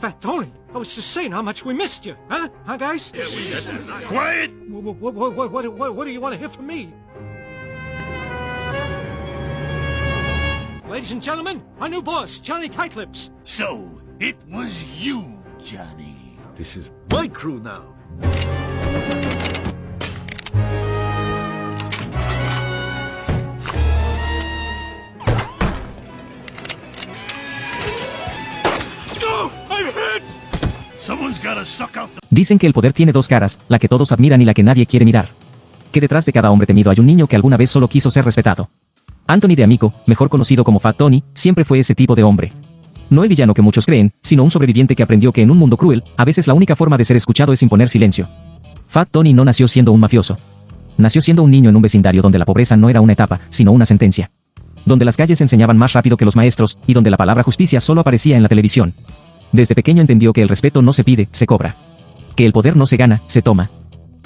Fat Tony, I was just saying how much we missed you, huh? Huh, guys? Yeah, we said that. Quiet! What do you want to hear from me? Ladies and gentlemen, our new boss, Johnny Tightlips. So, it was you, Johnny. This is my crew now. No! I'm hit! Someone's gotta suck out the... Dicen que el poder tiene dos caras, la que todos admiran y la que nadie quiere mirar. Que detrás de cada hombre temido hay un niño que alguna vez solo quiso ser respetado. Anthony DeAmico, mejor conocido como Fat Tony, siempre fue ese tipo de hombre. No el villano que muchos creen, sino un sobreviviente que aprendió que en un mundo cruel, a veces la única forma de ser escuchado es imponer silencio. Fat Tony no nació siendo un mafioso. Nació siendo un niño en un vecindario donde la pobreza no era una etapa, sino una sentencia. Donde las calles enseñaban más rápido que los maestros, y donde la palabra justicia solo aparecía en la televisión. Desde pequeño entendió que el respeto no se pide, se cobra. Que el poder no se gana, se toma.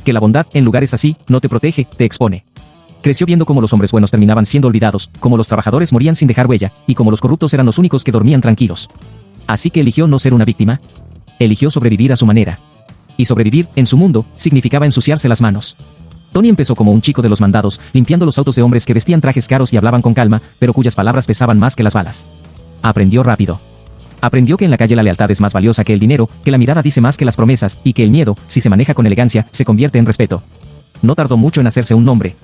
Que la bondad, en lugares así, no te protege, te expone. Creció viendo cómo los hombres buenos terminaban siendo olvidados, cómo los trabajadores morían sin dejar huella, y cómo los corruptos eran los únicos que dormían tranquilos. Así que eligió no ser una víctima. Eligió sobrevivir a su manera. Y sobrevivir, en su mundo, significaba ensuciarse las manos. Tony empezó como un chico de los mandados, limpiando los autos de hombres que vestían trajes caros y hablaban con calma, pero cuyas palabras pesaban más que las balas. Aprendió rápido. Aprendió que en la calle la lealtad es más valiosa que el dinero, que la mirada dice más que las promesas, y que el miedo, si se maneja con elegancia, se convierte en respeto. No tardó mucho en hacerse un nombre.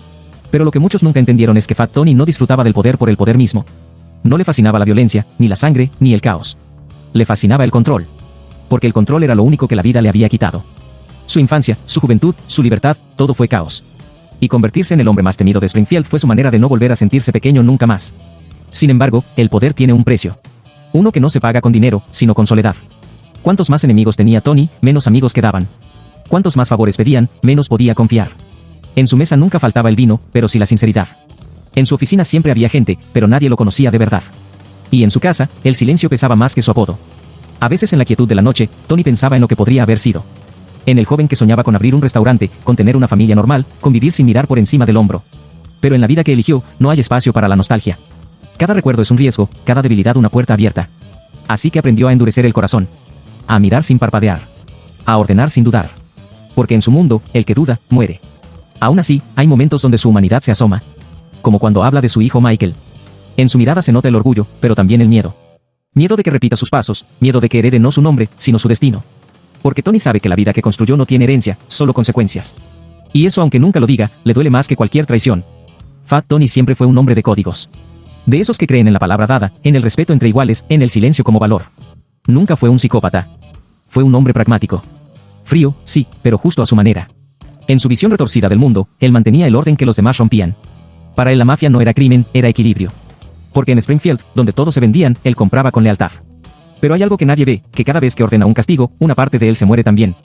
Pero lo que muchos nunca entendieron es que Fat Tony no disfrutaba del poder por el poder mismo. No le fascinaba la violencia, ni la sangre, ni el caos. Le fascinaba el control. Porque el control era lo único que la vida le había quitado. Su infancia, su juventud, su libertad, todo fue caos. Y convertirse en el hombre más temido de Springfield fue su manera de no volver a sentirse pequeño nunca más. Sin embargo, el poder tiene un precio. Uno que no se paga con dinero, sino con soledad. Cuantos más enemigos tenía Tony, menos amigos quedaban. Cuantos más favores pedían, menos podía confiar. En su mesa nunca faltaba el vino, pero sí la sinceridad. En su oficina siempre había gente, pero nadie lo conocía de verdad. Y en su casa, el silencio pesaba más que su apodo. A veces en la quietud de la noche, Tony pensaba en lo que podría haber sido. En el joven que soñaba con abrir un restaurante, con tener una familia normal, con vivir sin mirar por encima del hombro. Pero en la vida que eligió, no hay espacio para la nostalgia. Cada recuerdo es un riesgo, cada debilidad una puerta abierta. Así que aprendió a endurecer el corazón. A mirar sin parpadear. A ordenar sin dudar. Porque en su mundo, el que duda, muere. Aún así, hay momentos donde su humanidad se asoma. Como cuando habla de su hijo Michael. En su mirada se nota el orgullo, pero también el miedo. Miedo de que repita sus pasos, miedo de que herede no su nombre, sino su destino. Porque Tony sabe que la vida que construyó no tiene herencia, solo consecuencias. Y eso, aunque nunca lo diga, le duele más que cualquier traición. Fat Tony siempre fue un hombre de códigos. De esos que creen en la palabra dada, en el respeto entre iguales, en el silencio como valor. Nunca fue un psicópata. Fue un hombre pragmático. Frío, sí, pero justo a su manera. En su visión retorcida del mundo, él mantenía el orden que los demás rompían. Para él la mafia no era crimen, era equilibrio. Porque en Springfield, donde todos se vendían, él compraba con lealtad. Pero hay algo que nadie ve, que cada vez que ordena un castigo, una parte de él se muere también.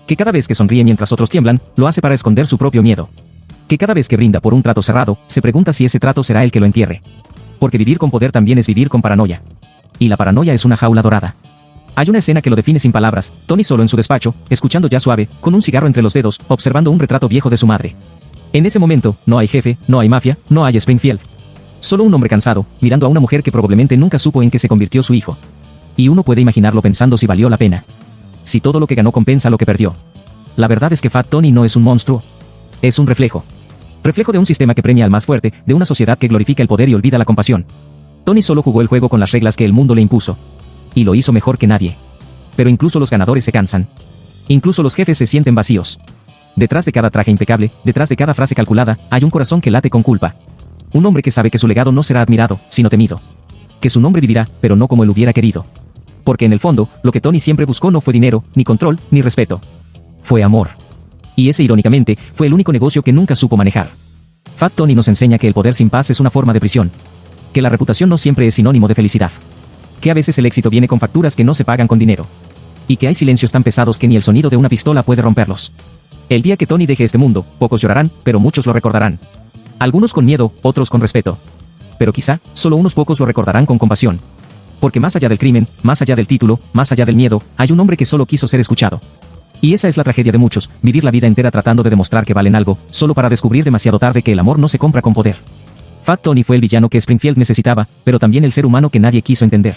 Que cada vez que sonríe mientras otros tiemblan, lo hace para esconder su propio miedo. Que cada vez que brinda por un trato cerrado, se pregunta si ese trato será el que lo entierre. Porque vivir con poder también es vivir con paranoia. Y la paranoia es una jaula dorada. Hay una escena que lo define sin palabras, Tony solo en su despacho, escuchando ya suave, con un cigarro entre los dedos, observando un retrato viejo de su madre. En ese momento, no hay jefe, no hay mafia, no hay Springfield. Solo un hombre cansado, mirando a una mujer que probablemente nunca supo en qué se convirtió su hijo. Y uno puede imaginarlo pensando si valió la pena. Si todo lo que ganó compensa lo que perdió. La verdad es que Fat Tony no es un monstruo. Es un reflejo. Reflejo de un sistema que premia al más fuerte, de una sociedad que glorifica el poder y olvida la compasión. Tony solo jugó el juego con las reglas que el mundo le impuso. Y lo hizo mejor que nadie. Pero incluso los ganadores se cansan. Incluso los jefes se sienten vacíos. Detrás de cada traje impecable, detrás de cada frase calculada, hay un corazón que late con culpa. Un hombre que sabe que su legado no será admirado, sino temido. Que su nombre vivirá, pero no como él hubiera querido. Porque en el fondo, lo que Tony siempre buscó no fue dinero, ni control, ni respeto. Fue amor. Y ese, irónicamente, fue el único negocio que nunca supo manejar. Fat Tony nos enseña que el poder sin paz es una forma de prisión. Que la reputación no siempre es sinónimo de felicidad. Que a veces el éxito viene con facturas que no se pagan con dinero. Y que hay silencios tan pesados que ni el sonido de una pistola puede romperlos. El día que Tony deje este mundo, pocos llorarán, pero muchos lo recordarán. Algunos con miedo, otros con respeto. Pero quizá, solo unos pocos lo recordarán con compasión. Porque más allá del crimen, más allá del título, más allá del miedo, hay un hombre que solo quiso ser escuchado. Y esa es la tragedia de muchos, vivir la vida entera tratando de demostrar que valen algo, solo para descubrir demasiado tarde que el amor no se compra con poder. Fat Tony fue el villano que Springfield necesitaba, pero también el ser humano que nadie quiso entender.